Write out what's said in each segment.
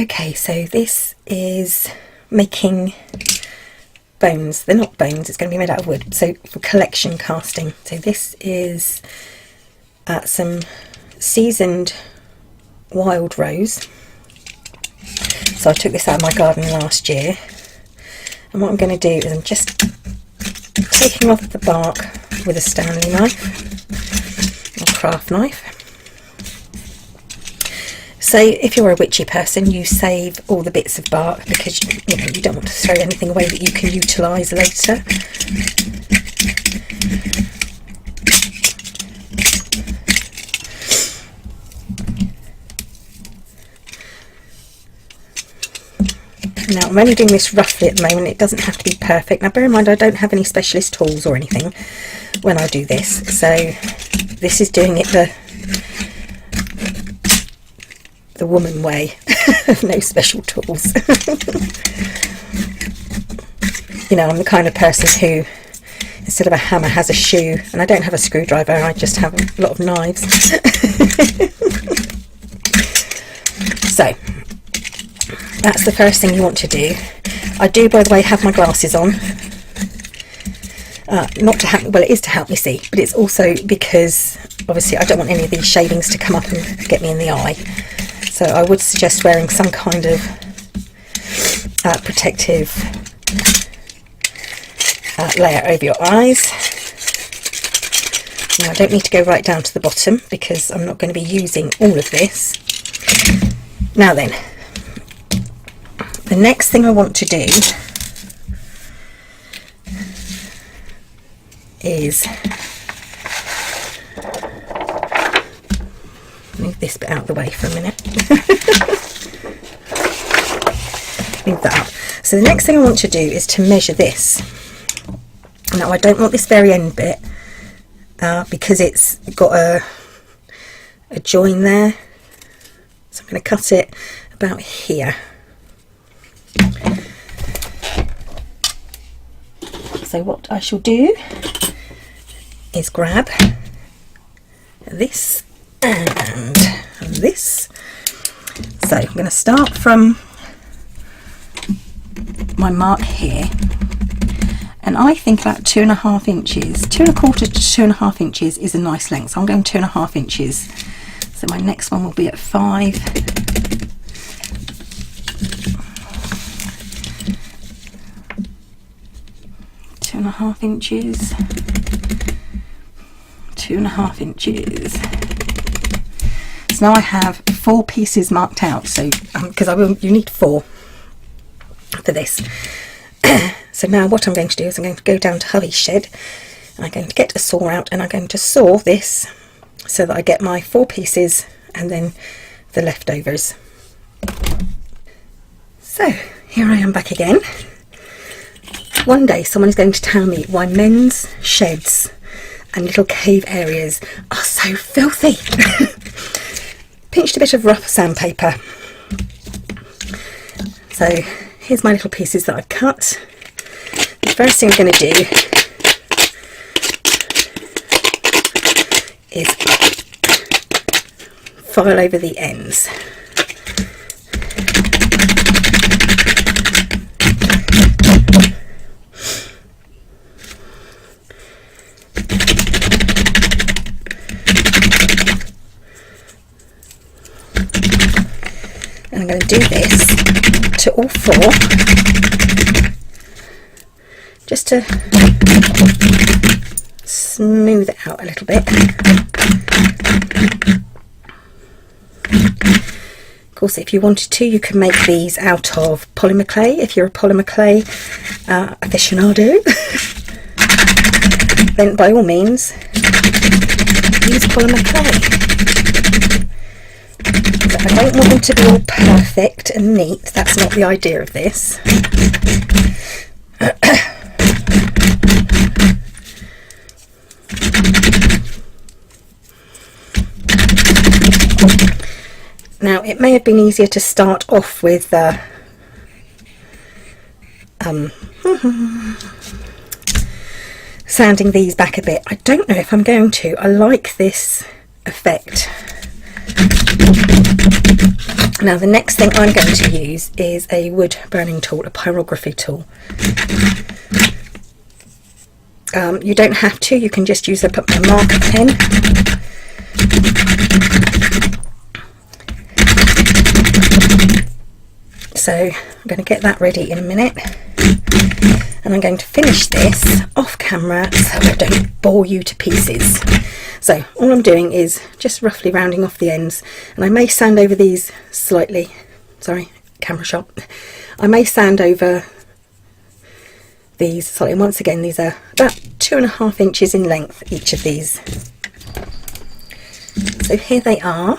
Okay, so this is making bones. They're not bones, it's going to be made out of wood, so for collection casting. So this is some seasoned wild rose. So I took this out of my garden last year, and what I'm going to do is I'm just taking off the bark with a Stanley knife or craft knife. So if you're a witchy person, you save all the bits of bark because you know you don't want to throw anything away that you can utilise later. Now I'm only doing this roughly at the moment, it doesn't have to be perfect. Now bear in mind I don't have any specialist tools or anything when I do this, so this is doing it the woman way. No special tools. You know, I'm the kind of person who instead of a hammer has a shoe, and I don't have a screwdriver, I just have a lot of knives. So that's the first thing you want to do. I do, by the way, have my glasses on. Not to help, well, it is to help me see, but it's also because obviously I don't want any of these shavings to come up and get me in the eye. So I would suggest wearing some kind of protective layer over your eyes. Now I don't need to go right down to the bottom because I'm not going to be using all of this. Now then, the next thing I want to do is move this bit out of the way for a minute. Move that up. So the next thing I want to do is to measure this. Now I don't want this very end bit because it's got a join there, so I'm going to cut it about here. So what I shall do is grab this and this. So I'm going to start from my mark here, and I think about 2.5 inches, 2.25 to 2.5 inches is a nice length, so I'm going 2.5 inches. So my next one will be at 5. 2.5 inches, 2.5 inches. So now I have 4 pieces marked out, so because you need 4 for this. So now what I'm going to do is I'm going to go down to hubby's shed, and I'm going to get a saw out, and I'm going to saw this so that I get my 4 pieces and then the leftovers. So here I am back again. One day someone is going to tell me why men's sheds and little cave areas are so filthy. Pinched a bit of rough sandpaper. So here's my little pieces that I've cut. The first thing I'm going to do is file over the ends. And I'm going to do this to all 4, just to smooth it out a little bit. Of course, if you wanted to, you can make these out of polymer clay. If you're a polymer clay aficionado, then by all means use polymer clay. But I don't want them to be all perfect and neat. That's not the idea of this. Now it may have been easier to start off with sanding these back a bit. I don't know if I'm going to. I like this effect. Now the next thing I'm going to use is a wood burning tool, a pyrography tool. You don't have to, you can just use a marker pen. So I'm going to get that ready in a minute, and I'm going to finish this off camera so I don't bore you to pieces. So all I'm doing is just roughly rounding off the ends, and I may sand over these slightly, sorry, camera shot, I may sand over these slightly, and once again these are about 2.5 inches in length, each of these. So here they are,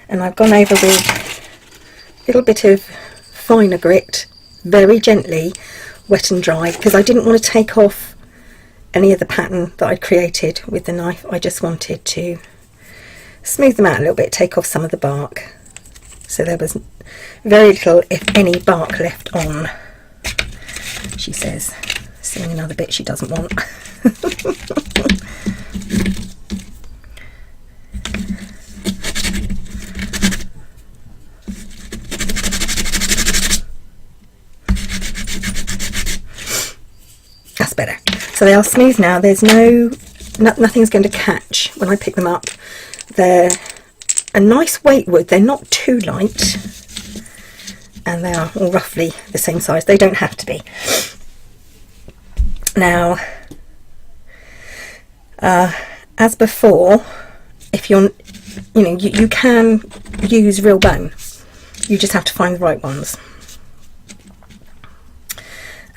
and I've gone over with a little bit of finer grit, very gently, wet and dry, because I didn't want to take off any of the pattern that I'd created with the knife. I just wanted to smooth them out a little bit, take off some of the bark, so there was very little, if any, bark left on, she says, seeing another bit she doesn't want. That's better. So they are smooth now. There's nothing's going to catch when I pick them up. They're a nice weight wood. They're not too light, and they are all roughly the same size. They don't have to be. Now, as before, if you're, you can use real bone. You just have to find the right ones.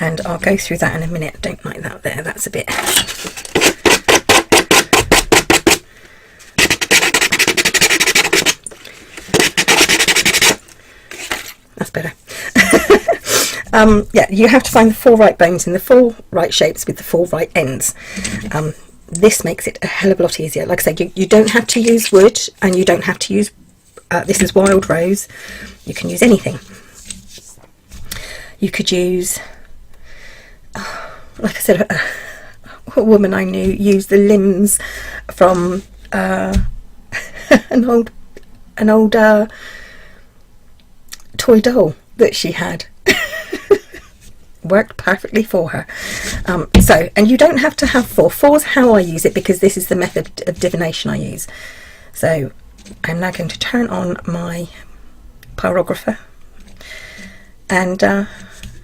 And I'll go through that in a minute. Don't like that there, that's a bit... That's better. Yeah, you have to find the 4 right bones in the 4 right shapes with the 4 right ends. This makes it a hell of a lot easier. Like I said, you don't have to use wood, and you don't have to use... this is wild rose. You can use anything. You could use... like I said, a woman I knew used the limbs from an old toy doll that she had. Worked perfectly for her. So, and you don't have to have 4. 4's how I use it, because this is the method of divination I use. So I'm now going to turn on my pyrographer and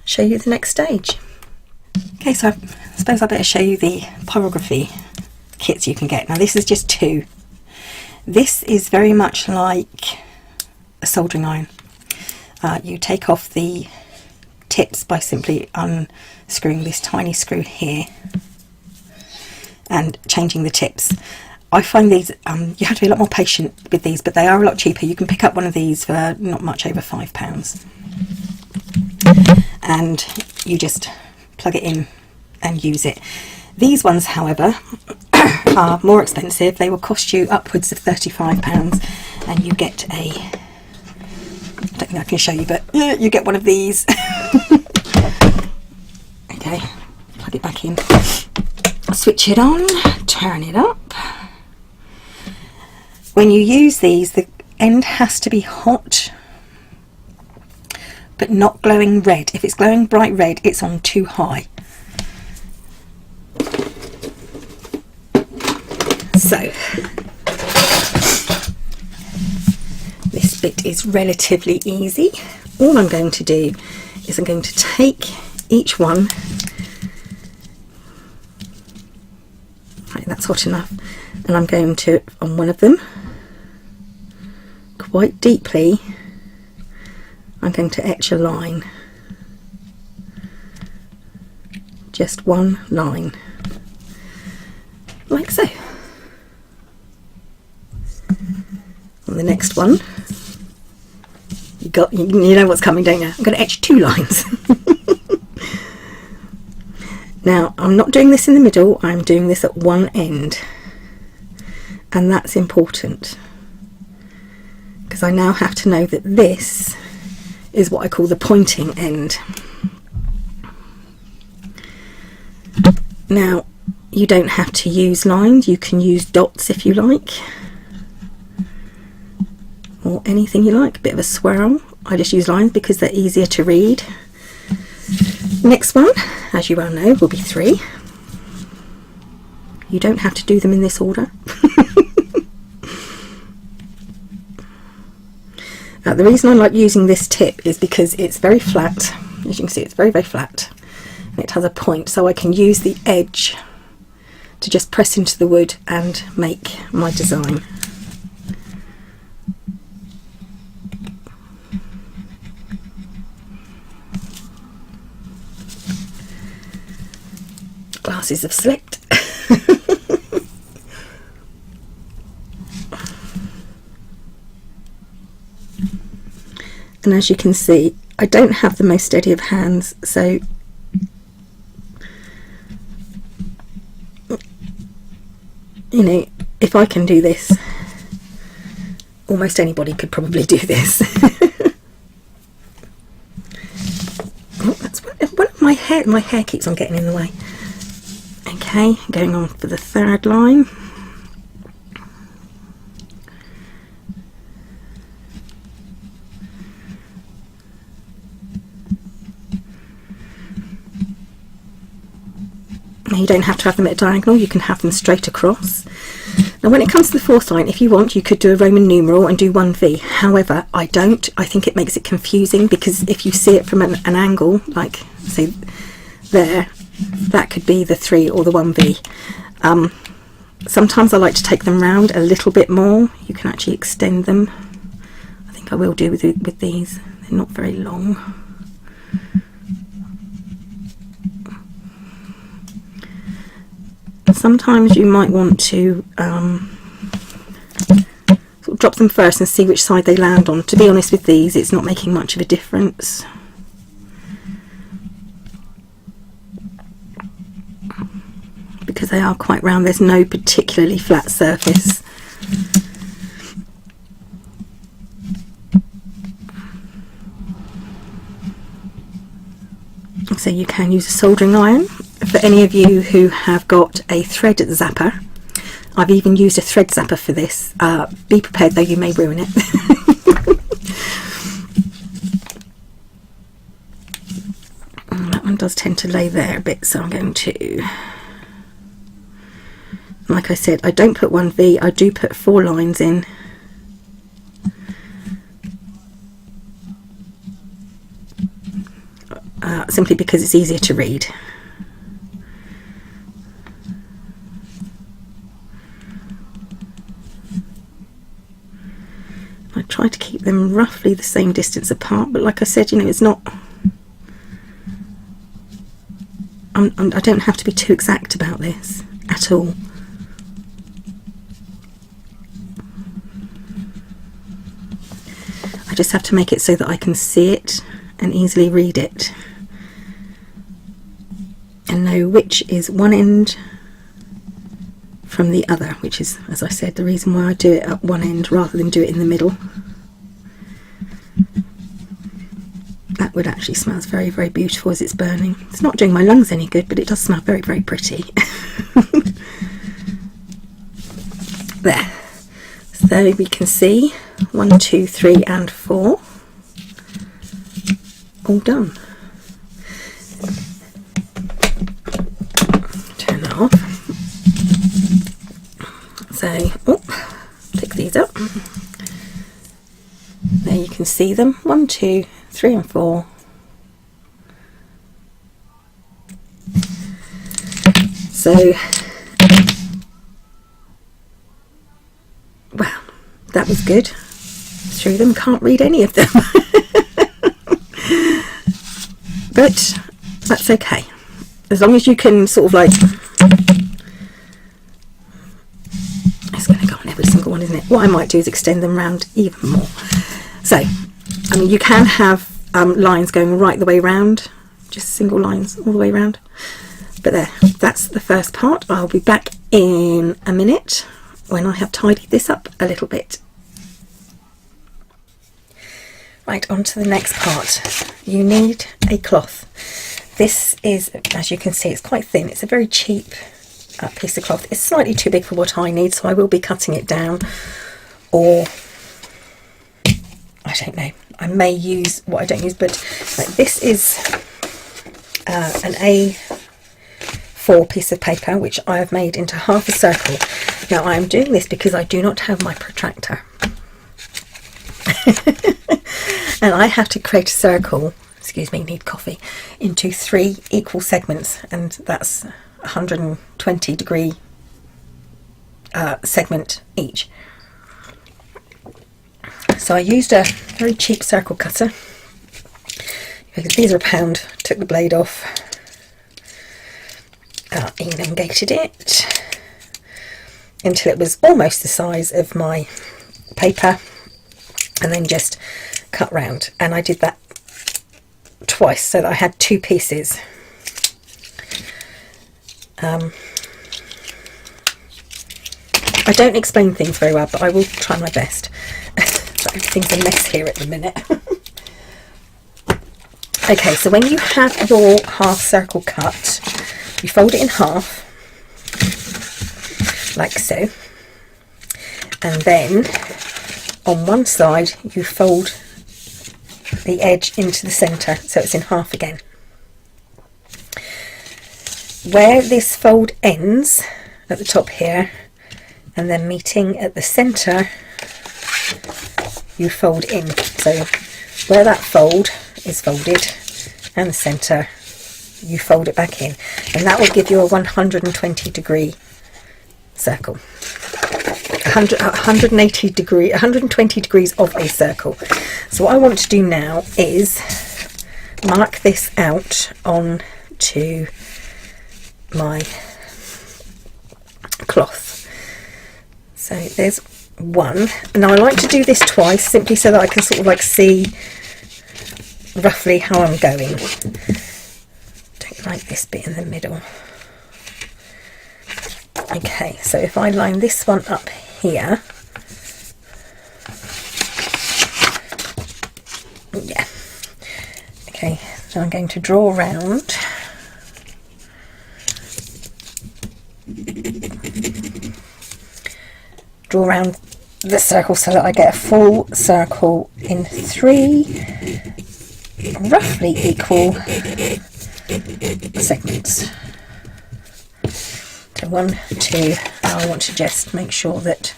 show you the next stage. Okay, so I suppose I better show you the pyrography kits you can get. Now this is just 2. This is very much like a soldering iron. You take off the tips by simply unscrewing this tiny screw here and changing the tips. I find these, you have to be a lot more patient with these, but they are a lot cheaper. You can pick up one of these for not much over £5. And you just plug it in and use it. These ones, however, are more expensive. They will cost you upwards of £35, and you get a, I don't think I can show you, but you get one of these. Okay, plug it back in, switch it on, turn it up. When you use these, the end has to be hot but not glowing red. If it's glowing bright red, it's on too high. So this bit is relatively easy. All I'm going to do is I'm going to take each one, right, that's hot enough, and I'm going to, on one of them, quite deeply, I'm going to etch a line, just one line, like so. On the next one, you know what's coming, don't you? I'm going to etch 2 lines. Now, I'm not doing this in the middle, I'm doing this at one end, and that's important because I now have to know that this is what I call the pointing end. Now, you don't have to use lines, you can use dots if you like, or anything you like. A bit of a swirl. I just use lines because they're easier to read. Next one, as you well know, will be 3. You don't have to do them in this order. The reason I like using this tip is because it's very flat. As you can see, it's very, very flat. And it has a point, so I can use the edge to just press into the wood and make my design. Glasses have slipped. And as you can see, I don't have the most steady of hands, so you know, if I can do this, almost anybody could probably do this. Oh, that's one of my hair keeps on getting in the way. Okay, going on for the 3rd line. Now you don't have to have them at a diagonal, you can have them straight across. Now when it comes to the 4th line, if you want, you could do a Roman numeral and do 1V. However, I don't. I think it makes it confusing, because if you see it from an angle, like say there, that could be the 3 or the 1V. Sometimes I like to take them round a little bit more. You can actually extend them. I think I will do with these. They're not very long. Sometimes you might want to sort of drop them first and see which side they land on. To be honest with these, it's not making much of a difference. Because they are quite round, there's no particularly flat surface. So you can use a soldering iron. For any of you who have got a thread zapper, I've even used a thread zapper for this. Be prepared though, you may ruin it. That one does tend to lay there a bit, so I'm going to, like I said, I don't put 1V, I do put 4 lines in. Simply because it's easier to read. I try to keep them roughly the same distance apart, but like I said, you know, it's not, I don't have to be too exact about this at all. I just have to make it so that I can see it and easily read it and know which is one end from the other, which is, as I said, the reason why I do it at one end rather than do it in the middle. That wood actually smells very, very beautiful as it's burning. It's not doing my lungs any good, but it does smell very, very pretty. There. So we can see 1, 2, 3 and 4 all done. Turn that off. So, pick these up. There you can see them. 1, 2, 3 and 4. So, wow, that was good. Through them, can't read any of them. But that's okay. As long as you can sort of like, it's going to go on every single one, isn't it? What I might do is extend them round even more. So, I mean, you can have lines going right the way round, just single lines all the way round. But there, that's the first part. I'll be back in a minute when I have tidied this up a little bit. Right, on to the next part. You need a cloth. This is, as you can see, it's quite thin. It's a very cheap piece of cloth. It's slightly too big for what I need, so I will be cutting it down or I don't know, I may use what I don't use, but like, this is an A4 piece of paper which I have made into half a circle. Now I am doing this because I do not have my protractor and I have to create a circle, excuse me, need coffee, into 3 equal segments, and that's 120 degree segment each. So I used a very cheap circle cutter, because these are £1, took the blade off, elongated it until it was almost the size of my paper, and then just cut round. And I did that twice so that I had 2 pieces. I don't explain things very well, but I will try my best. So everything's a mess here at the minute. Okay, so when you have your half circle cut, you fold it in half, like so, and then on one side you fold the edge into the centre, so it's in half again. Where this fold ends at the top here, and then meeting at the centre, you fold in. So where that fold is folded and the centre, you fold it back in, and that will give you a 120 degree circle. 120 degrees of a circle. So what I want to do now is mark this out on to my cloth. So there's one. Now I like to do this twice, simply so that I can sort of like see roughly how I'm going. Don't like this bit in the middle. Okay, so if I line this one up here, yeah, okay, so I'm going to draw around, the circle so that I get a full circle in 3 roughly equal segments. So 1, 2, now I want to just make sure that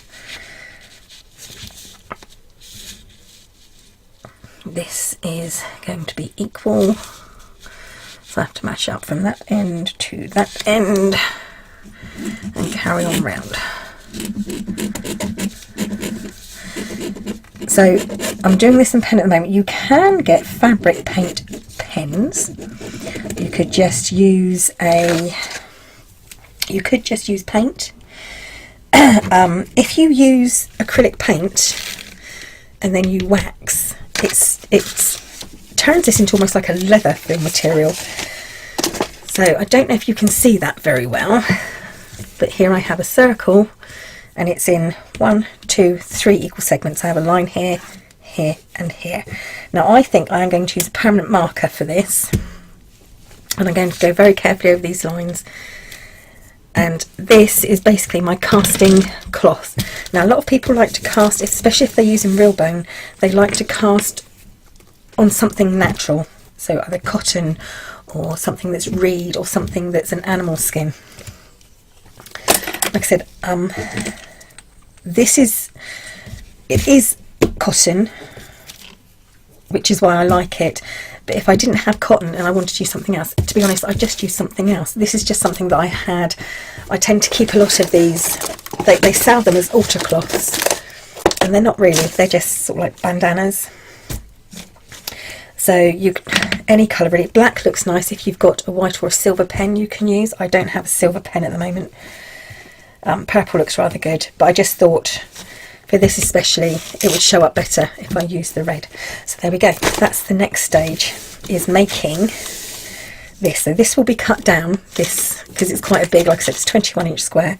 this is going to be equal. So I have to match up from that end to that end and carry on round. So I'm doing this in pen at the moment. You can get fabric paint pens. You could just use paint. If you use acrylic paint and then you wax, it turns this into almost like a leather film material. So I don't know if you can see that very well, but here I have a circle and it's in 1, 2, 3 equal segments. I have a line here, here and here. Now I think I am going to use a permanent marker for this, and I'm going to go very carefully over these lines. And this is basically my casting cloth. Now a lot of people like to cast, especially if they're using real bone, they like to cast on something natural, so either cotton or something that's reed or something that's an animal skin. Like I said, it is cotton, which is why I like it. But if I didn't have cotton and I wanted to use something else, to be honest, I'd just use something else. This is just something that I had. I tend to keep a lot of these. They sell them as altar cloths, and they're not really. They're just sort of like bandanas. So any colour really. Black looks nice if you've got a white or a silver pen you can use. I don't have a silver pen at the moment. Purple looks rather good, but I just thought for this especially it would show up better if I use the red. So there we go. That's the next stage, is making this. So this will be cut down, this, because it's quite a big, like I said, it's 21 inch square,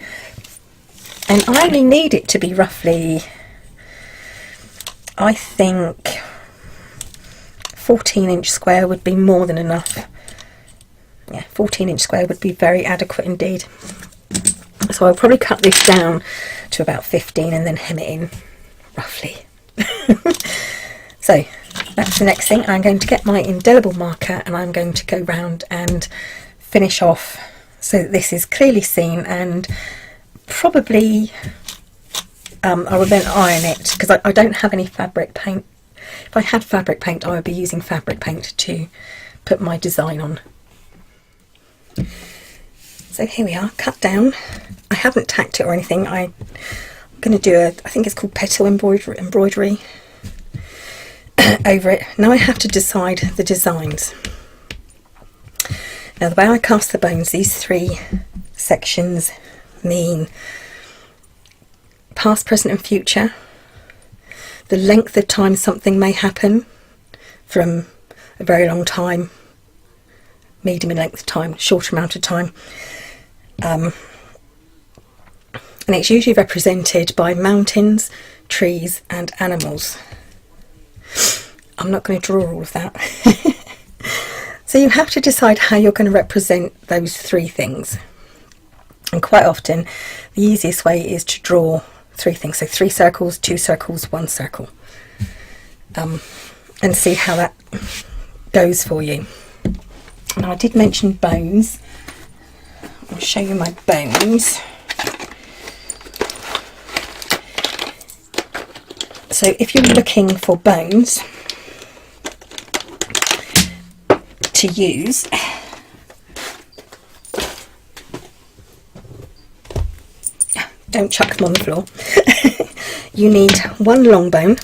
and I only need it to be roughly, I think 14 inch square would be more than enough. Yeah, 14 inch square would be very adequate indeed. So I'll probably cut this down to about 15 and then hem it in roughly. So that's the next thing. I'm going to get my indelible marker and I'm going to go round and finish off so that this is clearly seen, and probably I will then iron it, because I don't have any fabric paint. If I had fabric paint, I would be using fabric paint to put my design on. So here we are, cut down. I haven't tacked it or anything. I'm going to do I think it's called petal embroidery over it. Now I have to decide the designs. Now the way I cast the bones, these 3 sections mean past, present and future, the length of time something may happen, from a very long time, medium in length of time, shorter amount of time, and it's usually represented by mountains, trees and animals. I'm not going to draw all of that. So you have to decide how you're going to represent those 3 things, and quite often the easiest way is to draw 3 things, so 3 circles, 2 circles, 1 circle, and see how that goes for you. Now I did mention bones. I'll show you my bones. So if you're looking for bones to use, don't chuck them on the floor. You need 1 long bone,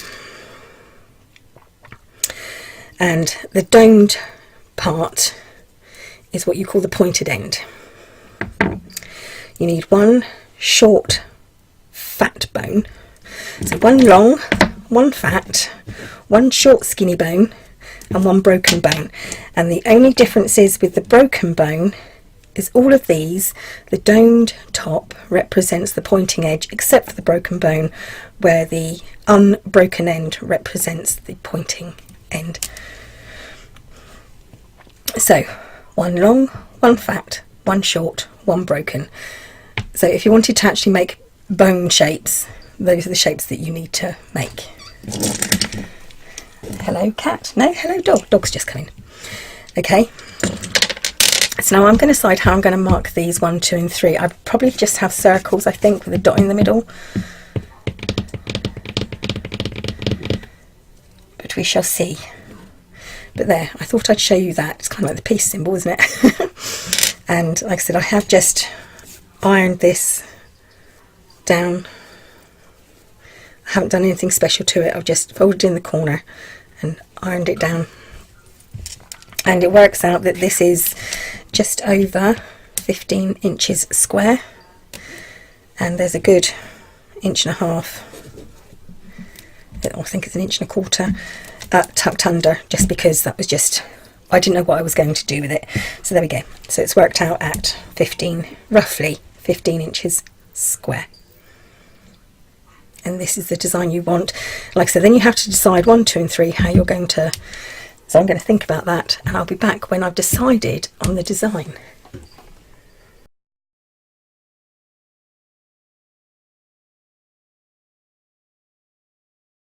and the domed part is what you call the pointed end. You need 1 short fat bone, so 1 long, 1 fat, 1 short skinny bone and 1 broken bone. And the only difference is with the broken bone is all of these, the domed top represents the pointing edge, except for the broken bone where the unbroken end represents the pointing end. So 1 long, 1 fat, 1 short, 1 broken. So if you wanted to actually make bone shapes, those are the shapes that you need to make. Hello cat, no, hello dog, dog's just coming. Okay, so now I'm going to decide how I'm going to mark these 1, 2 and 3. I probably just have circles, I think, with a dot in the middle, but we shall see. But there, I thought I'd show you that. It's kind of like the peace symbol, isn't it? And like I said, I have just ironed this down. I haven't done anything special to it. I've just folded in the corner and ironed it down. And it works out that this is just over 15 inches square. And there's a good 1.5 inches. I think it's 1.25 inches. Tucked under, just because that was just, I didn't know what I was going to do with it. So there we go. So it's worked out at roughly 15 inches square. And this is the design you want. Like I said, then you have to decide 1, 2 and 3 how you're going to. So I'm going to think about that, and I'll be back when I've decided on the design.